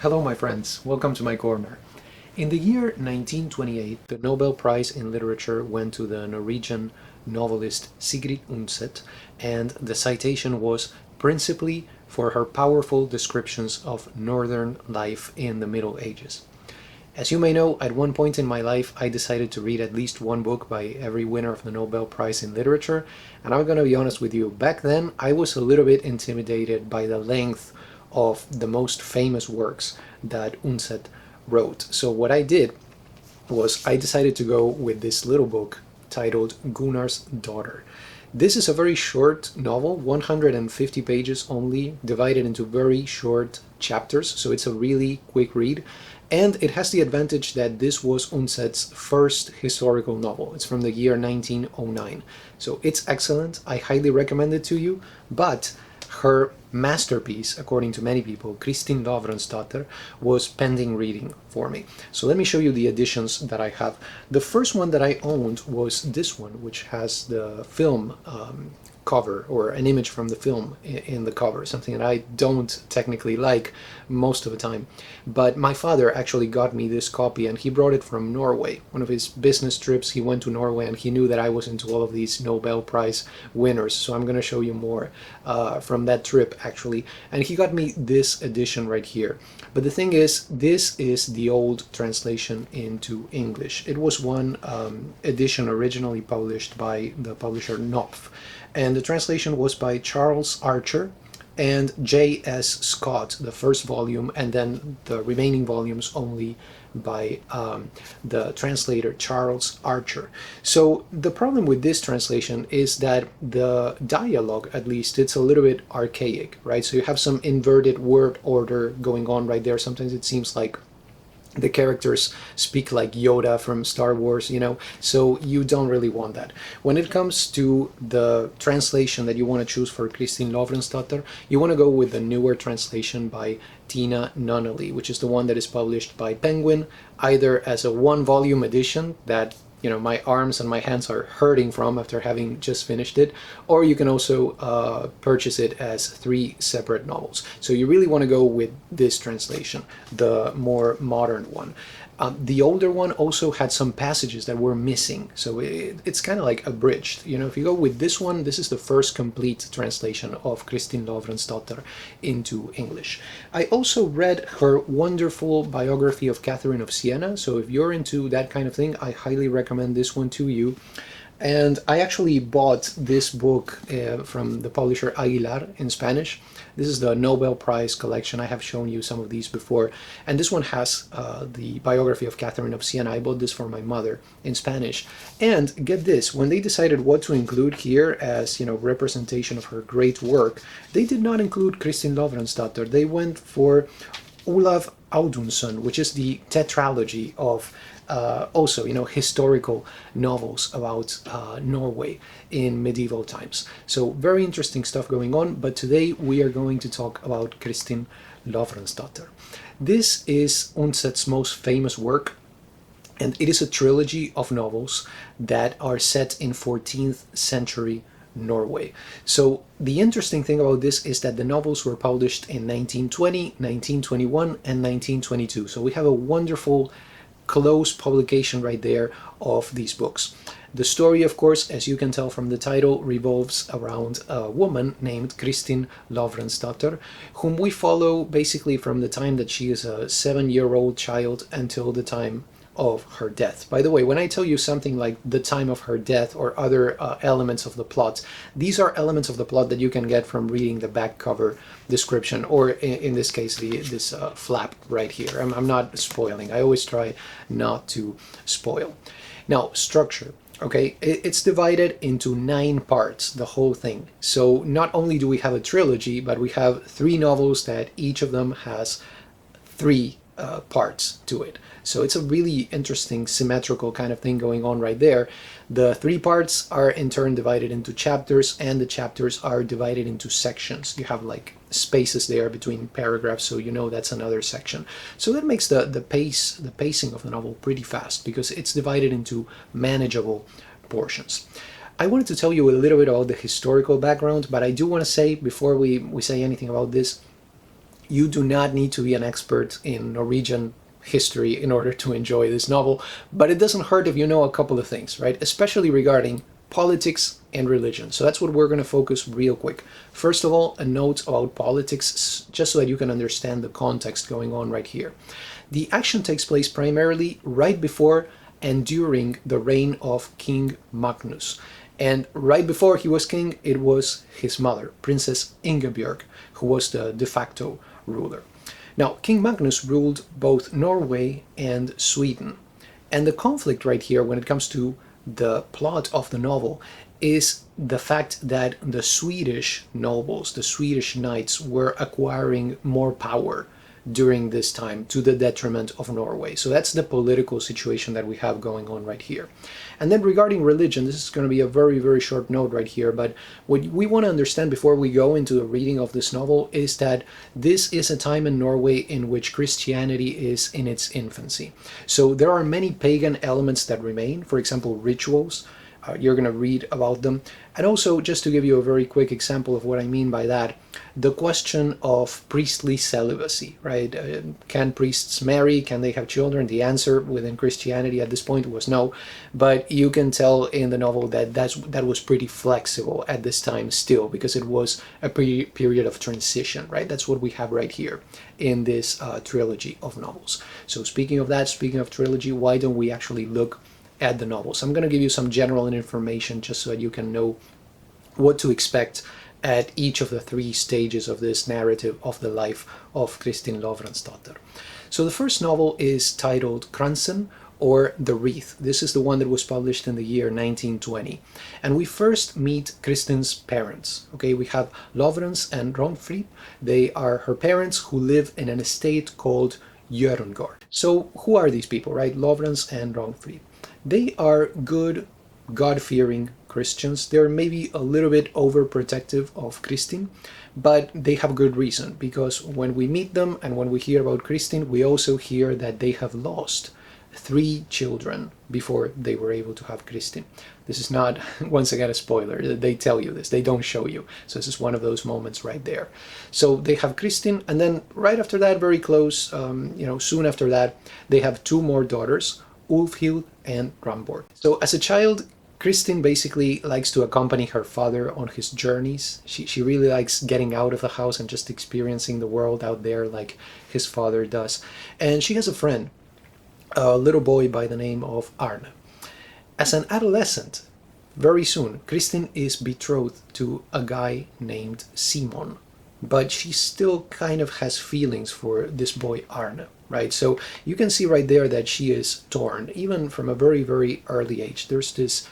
Hello my friends, welcome to my corner. In the year 1928, the Nobel Prize in Literature went to the Norwegian novelist Sigrid Undset, and the citation was principally for her powerful descriptions of northern life in the Middle Ages. As you may know, at one point in my life I decided to read at least one book by every winner of the Nobel Prize in Literature, and I'm gonna be honest with you, back then I was a little bit intimidated by the length of the most famous works that Undset wrote. So what I did was I decided to go with this little book titled Gunnar's Daughter. This is a very short novel, 150 pages only, divided into very short chapters, so it's a really quick read. And it has the advantage that this was Undset's first historical novel. It's from the year 1909. So it's excellent. I highly recommend it to you, but her masterpiece, according to many people, Kristin Lavransdatter, was pending reading for me. So let me show you the editions that I have. The first one that I owned was this one, which has the film cover, or an image from the film in the cover, something that I don't technically like most of the time. But my father actually got me this copy, and he brought it from Norway. One of his business trips, he went to Norway, and he knew that I was into all of these Nobel Prize winners, so I'm going to show you more from that trip actually. And he got me this edition right here. But the thing is, this is the old translation into English. It was one edition originally published by the publisher Knopf, and the translation was by Charles Archer and J.S. Scott, the first volume, and then the remaining volumes only by the translator Charles Archer. So the problem with this translation is that the dialogue, at least, it's a little bit archaic, right? So you have some inverted word order going on right there. Sometimes it seems like the characters speak like Yoda from Star Wars, so you don't really want that. When it comes to the translation that you want to choose for Kristin Lavransdatter, you want to go with the newer translation by Tiina Nunnally, which is the one that is published by Penguin, either as a one-volume edition that my arms and my hands are hurting from after having just finished it, or you can also purchase it as 3 separate novels. So you really want to go with this translation, the more modern one. The older one also had some passages that were missing, so it's kind of like abridged. If you go with this one, this is the first complete translation of Kristin Lavransdatter into English. I also read her wonderful biography of Catherine of Siena, so if you're into that kind of thing, I highly recommend this one to you. And I actually bought this book from the publisher Aguilar in Spanish. This is the Nobel Prize collection. I have shown you some of these before. And this one has the biography of Catherine of Siena. I bought this for my mother in Spanish. And get this, when they decided what to include here as, representation of her great work, they did not include Kristin Lavransdatter. They went for Olav Audunson, which is the tetralogy of also, historical novels about Norway in medieval times. So very interesting stuff going on, but today we are going to talk about Kristin Lavransdatter. This is Undset's most famous work, and it is a trilogy of novels that are set in 14th century Norway. So the interesting thing about this is that the novels were published in 1920, 1921, and 1922. So we have a wonderful close publication right there of these books. The story, of course, as you can tell from the title, revolves around a woman named Kristin Lavransdatter, whom we follow basically from the time that she is a 7-year-old child until the time of her death. By the way, when I tell you something like the time of her death or other elements of the plot, these are elements of the plot that you can get from reading the back cover description, or in this case, this flap right here. I'm not spoiling. I always try not to spoil. Now, structure. Okay, it's divided into 9 parts, the whole thing. So not only do we have a trilogy, but we have 3 novels that each of them has 3 parts to it. So it's a really interesting symmetrical kind of thing going on right there. The 3 parts are in turn divided into chapters, and the chapters are divided into sections. You have like spaces there between paragraphs, so that's another section. So that makes the pacing of the novel pretty fast, because it's divided into manageable portions. I wanted to tell you a little bit about the historical background, but I do want to say, before we say anything about this, you do not need to be an expert in Norwegian history in order to enjoy this novel, but it doesn't hurt if you know a couple of things, right? Especially regarding politics and religion. So that's what we're going to focus real quick. First of all, a note about politics, just so that you can understand the context going on right here. The action takes place primarily right before and during the reign of King Magnus. And right before he was king, it was his mother, Princess Ingebjorg, who was the de facto ruler. Now, King Magnus ruled both Norway and Sweden. And the conflict right here, when it comes to the plot of the novel, is the fact that the Swedish nobles, the Swedish knights, were acquiring more power during this time to the detriment of Norway. So that's the political situation that we have going on right here. And then regarding religion, this is going to be a very, very short note right here, but what we want to understand before we go into the reading of this novel is that this is a time in Norway in which Christianity is in its infancy. So there are many pagan elements that remain, for example, rituals. You're going to read about them. And also, just to give you a very quick example of what I mean by that, the question of priestly celibacy, right? Can priests marry? Can they have children? The answer within Christianity at this point was no. But you can tell in the novel that that was pretty flexible at this time still, because it was a period of transition, right? That's what we have right here in this trilogy of novels. So speaking of that, speaking of trilogy, why don't we actually look at the novels? I'm going to give you some general information just so that you can know what to expect at each of the three stages of this narrative of the life of Kristin Lavransdatter. So the first novel is titled Kransen, or The Wreath. This is the one that was published in the year 1920. And we first meet Kristin's parents. Okay, we have Lavrans and Husfrue. They are her parents who live in an estate called Jørundgaard. So who are these people, right? Lavrans and Husfrue. They are good, God-fearing Christians. They're maybe a little bit overprotective of Kristin, but they have good reason, because when we meet them and when we hear about Kristin, we also hear that they have lost 3 children before they were able to have Kristin. This is not, once again, a spoiler. They tell you this. They don't show you. So this is one of those moments right there. So they have Kristin, and then right after that, very close, soon after that, they have 2 more daughters, Ulfhild and Ramborg. So as a child, Kristin basically likes to accompany her father on his journeys. She really likes getting out of the house and just experiencing the world out there like his father does. And she has a friend, a little boy by the name of Arne. As an adolescent, very soon, Kristin is betrothed to a guy named Simon. But she still kind of has feelings for this boy Arne, right? So you can see right there that she is torn, even from a very, very early age. There's this,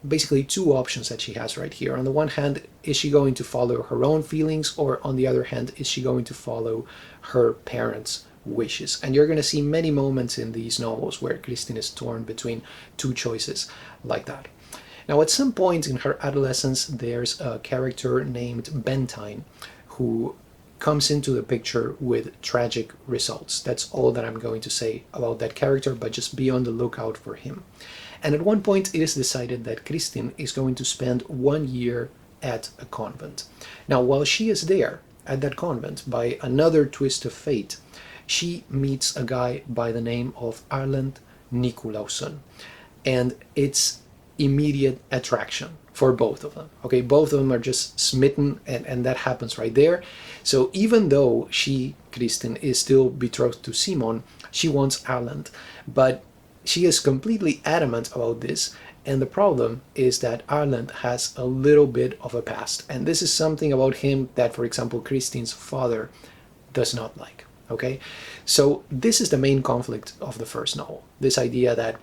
basically 2 options that she has right here. On the one hand, is she going to follow her own feelings, or on the other hand, is she going to follow her parents' wishes? And you're going to see many moments in these novels where Kristin is torn between 2 choices like that. Now, at some point in her adolescence, there's a character named Bentheim who comes into the picture with tragic results. That's all that I'm going to say about that character, but just be on the lookout for him. And at one point, it is decided that Kristin is going to spend 1 year at a convent. Now, while she is there at that convent, by another twist of fate, she meets a guy by the name of Erlend Nicolausson. And it's immediate attraction for both of them. Okay, both of them are just smitten, and that happens right there. So even though Kristin, is still betrothed to Simon, she wants Erlend, but she is completely adamant about this. And the problem is that Erlend has a little bit of a past, and this is something about him that, for example, Kristin's father does not like. Okay, so this is the main conflict of the first novel, this idea that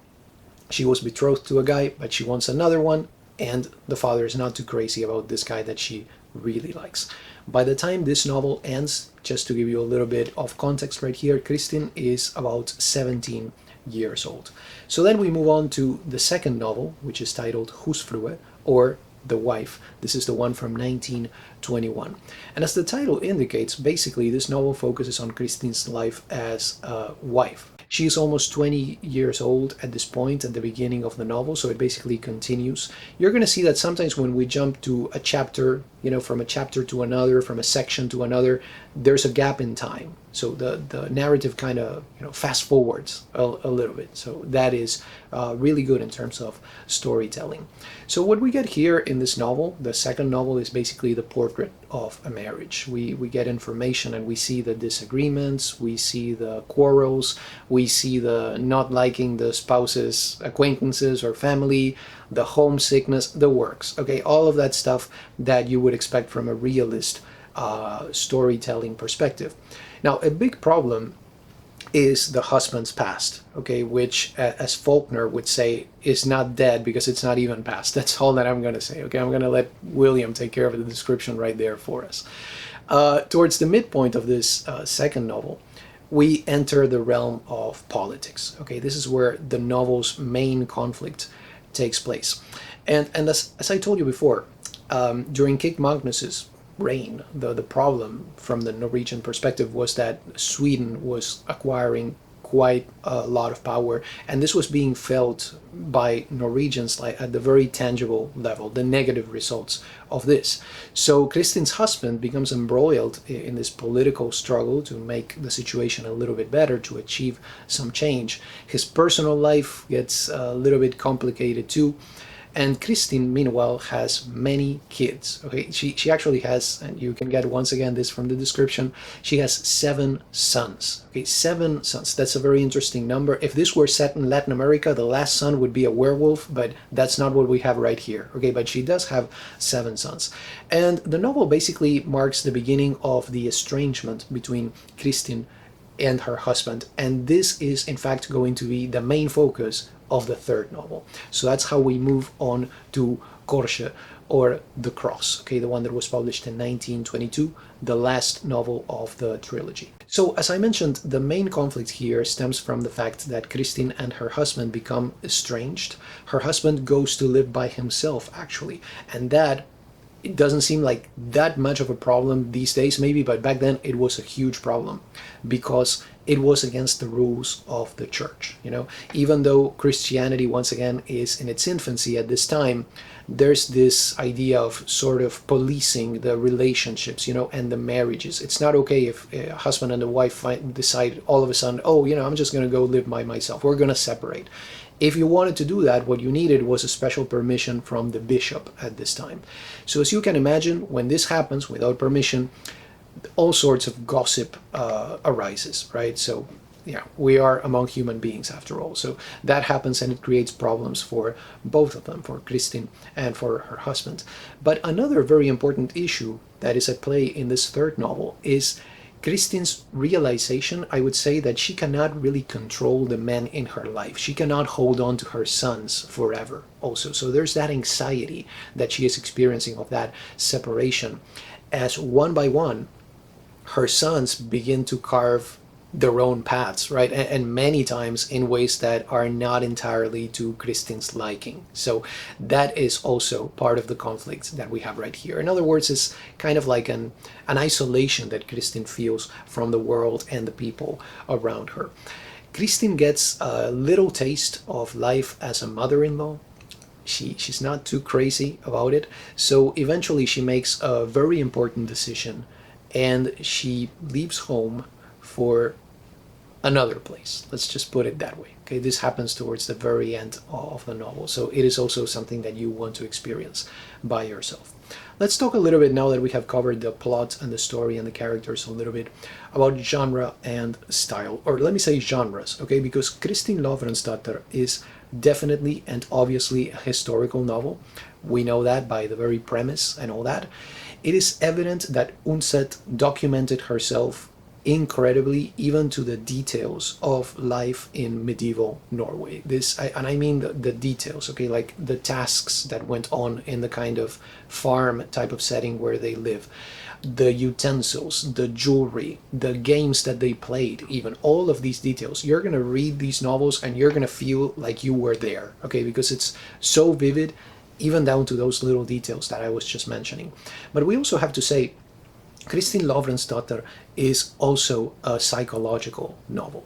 she was betrothed to a guy, but she wants another one, and the father is not too crazy about this guy that she really likes. By the time this novel ends, just to give you a little bit of context right here, Kristin is about 17 years old. So then we move on to the second novel, which is titled Husfrue, or The Wife. This is the one from 1921. And as the title indicates, basically this novel focuses on Kristin's life as a wife. She's almost 20 years old at this point at the beginning of the novel, so it basically continues. You're going to see that sometimes when we jump to a chapter, from a chapter to another, from a section to another, there's a gap in time. So the narrative kind of fast forwards a little bit. So that is really good in terms of storytelling. So what we get here in this novel, the second novel, is basically the portrait of a marriage. We get information and we see the disagreements, we see the quarrels, we see the not liking the spouse's acquaintances or family, the homesickness, the works. Okay, all of that stuff that you would expect from a realist storytelling perspective. Now, a big problem is the husband's past, okay, which, as Faulkner would say, is not dead because it's not even past. That's all that I'm going to say, okay? I'm going to let William take care of the description right there for us. Towards the midpoint of this second novel, we enter the realm of politics, okay? This is where the novel's main conflict takes place. And as I told you before, during King Magnus's reign, the problem from the Norwegian perspective was that Sweden was acquiring quite a lot of power, and this was being felt by Norwegians like at the very tangible level, the negative results of this. So Kristin's husband becomes embroiled in this political struggle to make the situation a little bit better, to achieve some change. His personal life gets a little bit complicated too. And Kristin, meanwhile, has many kids. Okay, she actually has, and you can get once again this from the description, she has 7 sons. Okay, 7 sons. That's a very interesting number. If this were set in Latin America, the last son would be a werewolf, but that's not what we have right here. Okay, but she does have 7 sons. And the novel basically marks the beginning of the estrangement between Kristin and her husband. And this is, in fact, going to be the main focus of the third novel. So that's how we move on to Korset, or The Cross, okay, the one that was published in 1922, the last novel of the trilogy. So as I mentioned, the main conflict here stems from the fact that Kristin and her husband become estranged. Her husband goes to live by himself, actually, and that it doesn't seem like that much of a problem these days, maybe, but back then it was a huge problem because it was against the rules of the church. Even though Christianity, once again, is in its infancy at this time, there's this idea of sort of policing the relationships, and the marriages. It's not okay if a husband and a wife decide all of a sudden, oh, I'm just going to go live by myself. We're going to separate. If you wanted to do that, what you needed was a special permission from the bishop at this time. So as you can imagine, when this happens without permission, all sorts of gossip arises, right? So we are among human beings after all. So that happens, and it creates problems for both of them, for Kristin and for her husband. But another very important issue that is at play in this third novel is Kristin's realization, I would say, that she cannot really control the men in her life. She cannot hold on to her sons forever also. So there's that anxiety that she is experiencing of that separation, as one by one her sons begin to carve their own paths, right? And many times in ways that are not entirely to Kristin's liking. So that is also part of the conflict that we have right here. In other words, it's kind of like an isolation that Kristin feels from the world and the people around her. Kristin gets a little taste of life as a mother-in-law. She's not too crazy about it. So eventually she makes a very important decision, and she leaves home for another place. Let's just put it that way. Okay, this happens towards the very end of the novel, so it is also something that you want to experience by yourself. Let's talk a little bit, now that we have covered the plot and the story and the characters, a little bit about genre and style, or let me say genres, okay, because Kristin Lavransdatter is definitely and obviously a historical novel. We know that by the very premise and all that. It is evident that Undset documented herself incredibly, even to the details of life in medieval Norway. And I mean the details, okay, like the tasks that went on in the kind of farm type of setting where they live, the utensils, the jewelry, the games that they played, even all of these details. You're going to read these novels and you're going to feel like you were there, okay, because it's so vivid, even down to those little details that I was just mentioning. But we also have to say, Kristin Lavransdatter is also a psychological novel.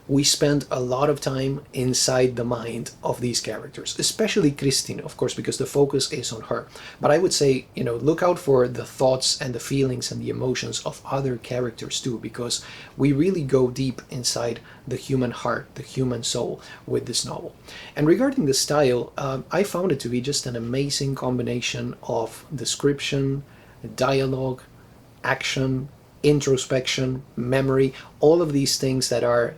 we spend a lot of time inside the mind of these characters, especially Kristin, of course, because the focus is on her. But I would say, look out for the thoughts and the feelings and the emotions of other characters too, because we really go deep inside the human heart, the human soul with this novel. And regarding the style, I found it to be just an amazing combination of description, dialogue, action, introspection, memory, all of these things that are,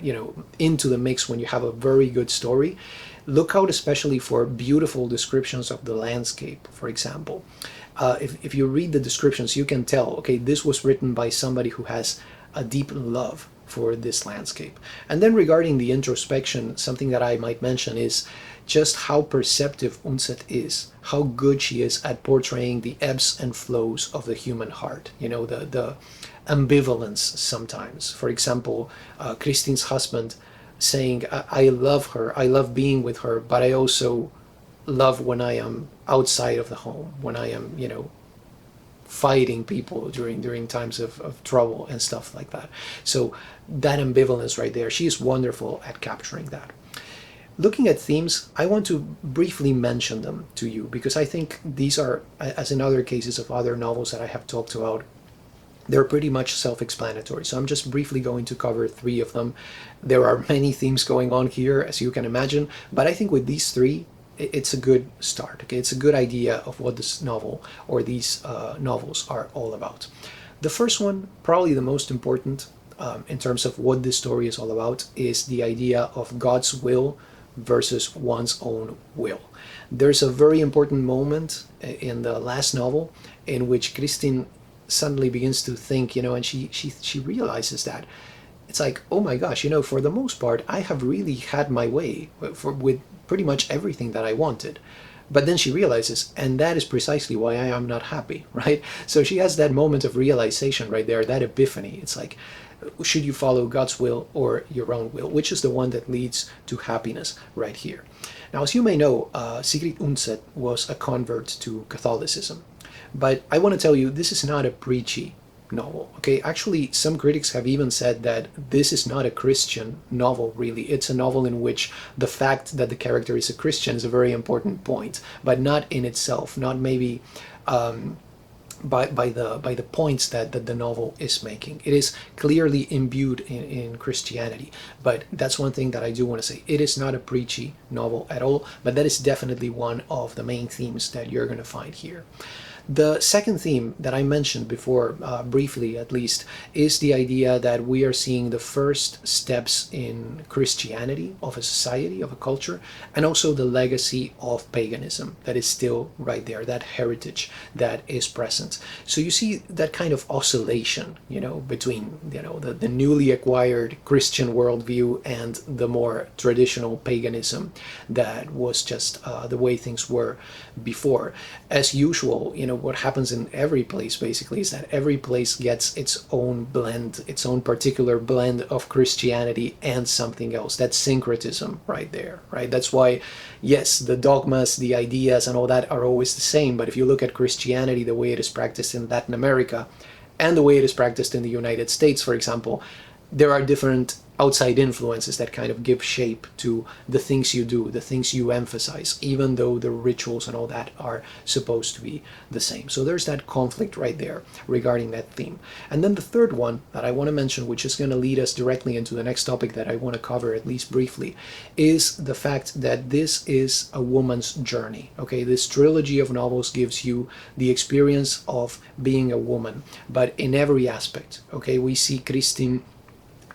into the mix when you have a very good story. Look out especially for beautiful descriptions of the landscape, for example. If you read the descriptions, you can tell, okay, this was written by somebody who has a deep love for this landscape. And then regarding the introspection, something that I might mention is just how perceptive Undset is, how good she is at portraying the ebbs and flows of the human heart, the ambivalence sometimes. For example, Kristin's husband saying, I love her, I love being with her, but I also love when I am outside of the home, when I am, fighting people during times of trouble and stuff like that. So that ambivalence right there, she is wonderful at capturing that. Looking at themes, I want to briefly mention them to you because I think these are, as in other cases of other novels that I have talked about, they're pretty much self-explanatory. So I'm just briefly going to cover 3 of them. There are many themes going on here, as you can imagine, but I think with these 3, it's a good start. Okay, it's a good idea of what this novel or these novels are all about. The first one, probably the most important in terms of what this story is all about, is the idea of God's will versus one's own will. There's a very important moment in the last novel in which Kristin suddenly begins to think, and she realizes that it's like, oh my gosh, for the most part, I have really had my way with pretty much everything that I wanted. But then she realizes, and that is precisely why I am not happy, right? So she has that moment of realization right there, that epiphany. It's like, should you follow God's will or your own will? Which is the one that leads to happiness right here? Now, as you may know, Sigrid Undset was a convert to Catholicism. But I want to tell you, this is not a preachy novel. Okay, actually, some critics have even said that this is not a Christian novel, really. It's a novel in which the fact that the character is a Christian is a very important point, but not in itself, not maybe by the points that the novel is making. It is clearly imbued in Christianity, but that's one thing that I do want to say. It is not a preachy novel at all, but that is definitely one of the main themes that you're going to find here. The second theme that I mentioned before, briefly at least, is the idea that we are seeing the first steps in Christianity of a society, of a culture, and also the legacy of paganism that is still right there, that heritage that is present. So you see that kind of oscillation, between, the newly acquired Christian worldview and the more traditional paganism that was just the way things were before. As usual, what happens in every place basically is that every place gets its own blend, its own particular blend of Christianity and something else. That's syncretism right there, right? That's why, yes, the dogmas, the ideas and all that are always the same, but if you look at Christianity, the way it is practiced in Latin America and the way it is practiced in the United States, for example, there are different outside influences that kind of give shape to the things you do, the things you emphasize, even though the rituals and all that are supposed to be the same. So there's that conflict right there regarding that theme. And then the third one that I want to mention, which is going to lead us directly into the next topic that I want to cover at least briefly, is the fact that this is a woman's journey. Okay, this trilogy of novels gives you the experience of being a woman, but in every aspect. Okay, we see Kristin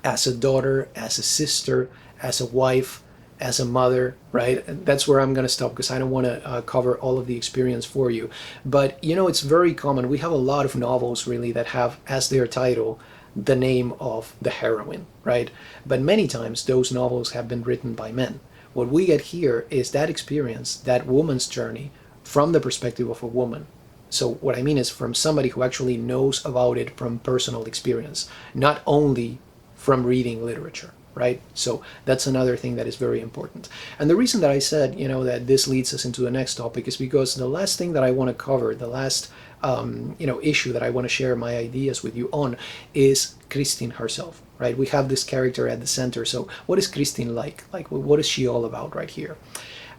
as a daughter, as a sister, as a wife, as a mother, right? And that's where I'm going to stop because I don't want to cover all of the experience for you. But, it's very common. We have a lot of novels really that have as their title the name of the heroine, right? But many times those novels have been written by men. What we get here is that experience, that woman's journey from the perspective of a woman. So what I mean is from somebody who actually knows about it from personal experience, not only from reading literature, right? So that's another thing that is very important. And the reason that I said, that this leads us into the next topic is because the last thing that I want to cover, the last issue that I want to share my ideas with you on is Kristin herself, right? We have this character at the center. So what is Kristin like? Like, what is she all about right here?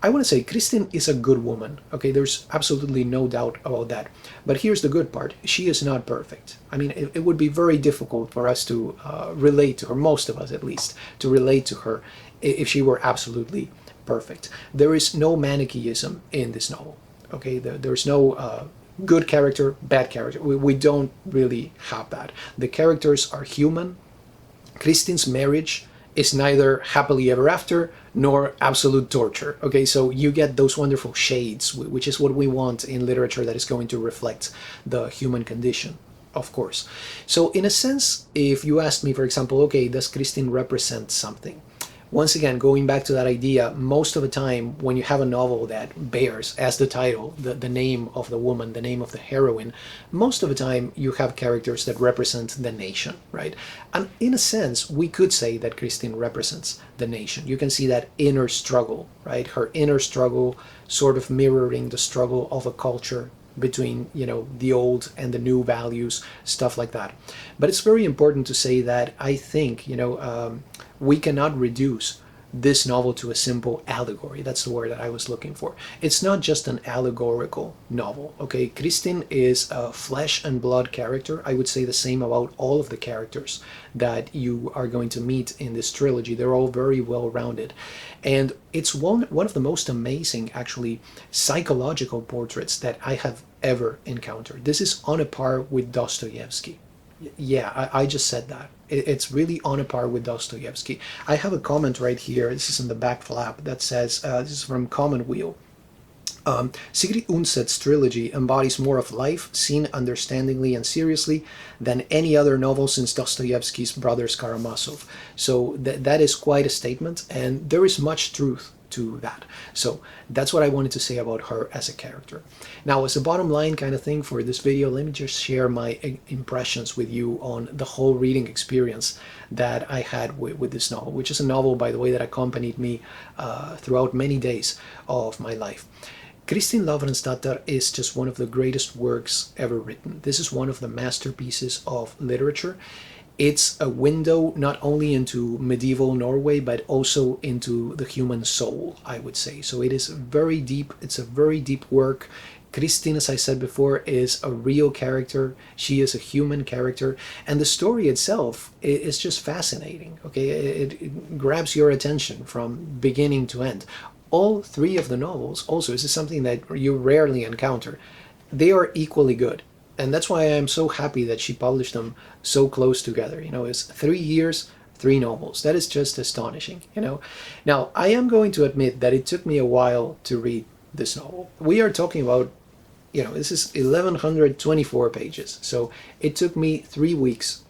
I want to say Kristin is a good woman. Okay, there's absolutely no doubt about that. But here's the good part. She is not perfect. I mean, it would be very difficult for us to relate to her, most of us at least, to relate to her if she were absolutely perfect. There is no Manichaeism in this novel. Okay, there's no good character, bad character. We don't really have that. The characters are human. Kristin's marriage is neither happily ever after nor absolute torture. Okay, so you get those wonderful shades, which is what we want in literature that is going to reflect the human condition, of course. So in a sense, if you ask me, for example, okay, does Kristin represent something? Once again, going back to that idea, most of the time when you have a novel that bears as the title the name of the woman, the name of the heroine, most of the time you have characters that represent the nation, right? And in a sense, we could say that Kristin represents the nation. You can see that inner struggle, right? Her inner struggle sort of mirroring the struggle of a culture between, the old and the new values, stuff like that. But it's very important to say that I think, we cannot reduce this novel to a simple allegory. That's the word that I was looking for. It's not just an allegorical novel, okay? Kristin is a flesh and blood character. I would say the same about all of the characters that you are going to meet in this trilogy. They're all very well-rounded. And it's one of the most amazing, actually, psychological portraits that I have ever encountered. This is on a par with Dostoevsky. Yeah, I just said that. It's really on a par with Dostoevsky. I have a comment right here. This is in the back flap that says, this is from Commonweal. Sigrid Undset's trilogy embodies more of life, seen understandingly and seriously, than any other novel since Dostoevsky's Brothers Karamazov. So that is quite a statement, and there is much truth to that. So that's what I wanted to say about her as a character. Now, as a bottom line kind of thing for this video, let me just share my impressions with you on the whole reading experience that I had with this novel, which is a novel, by the way, that accompanied me throughout many days of my life. Kristin Lavransdatter is just one of the greatest works ever written. This is one of the masterpieces of literature. It's a window not only into medieval Norway, but also into the human soul, I would say. So it is very deep. It's a very deep work. Kristin, as I said before, is a real character. She is a human character. And the story itself is just fascinating. Okay, it grabs your attention from beginning to end. All three of the novels, also, this is something that you rarely encounter. They are equally good. And that's why I'm so happy that she published them so close together. It's 3 years, 3 novels. That is just astonishing, Now, I am going to admit that it took me a while to read this novel. We are talking about, this is 1,124 pages. So it took me 3 weeks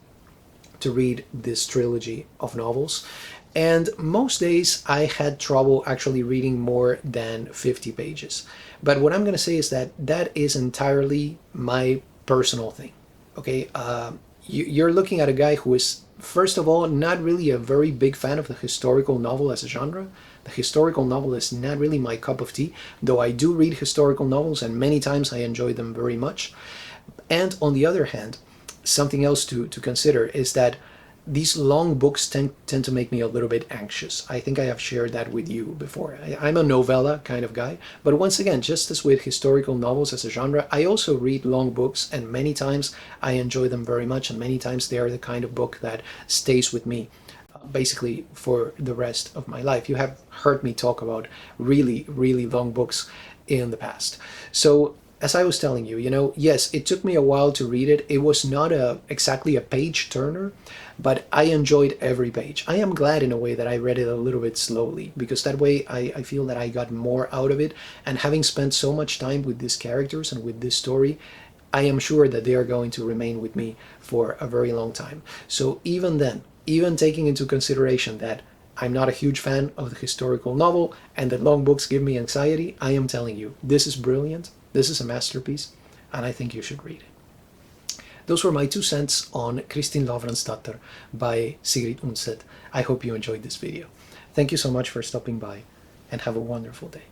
to read this trilogy of novels. And most days I had trouble actually reading more than 50 pages. But what I'm going to say is that that is entirely my personal thing. Okay, you're looking at a guy who is, first of all, not really a very big fan of the historical novel as a genre. The historical novel is not really my cup of tea, though I do read historical novels and many times I enjoy them very much. And on the other hand, something else to consider is that these long books tend to make me a little bit anxious. I think I have shared that with you before. I'm a novella kind of guy, but once again, just as with historical novels as a genre, I also read long books, and many times I enjoy them very much, and many times they are the kind of book that stays with me basically for the rest of my life. You have heard me talk about really, really long books in the past. So as I was telling you, yes, it took me a while to read it. It was not exactly a page turner, but I enjoyed every page. I am glad in a way that I read it a little bit slowly, because that way I feel that I got more out of it. And having spent so much time with these characters and with this story, I am sure that they are going to remain with me for a very long time. So even then, even taking into consideration that I'm not a huge fan of the historical novel and that long books give me anxiety, I am telling you, this is brilliant. This is a masterpiece, and I think you should read it. Those were my 2 cents on Kristin Lavransdatter by Sigrid Undset. I hope you enjoyed this video. Thank you so much for stopping by, and have a wonderful day.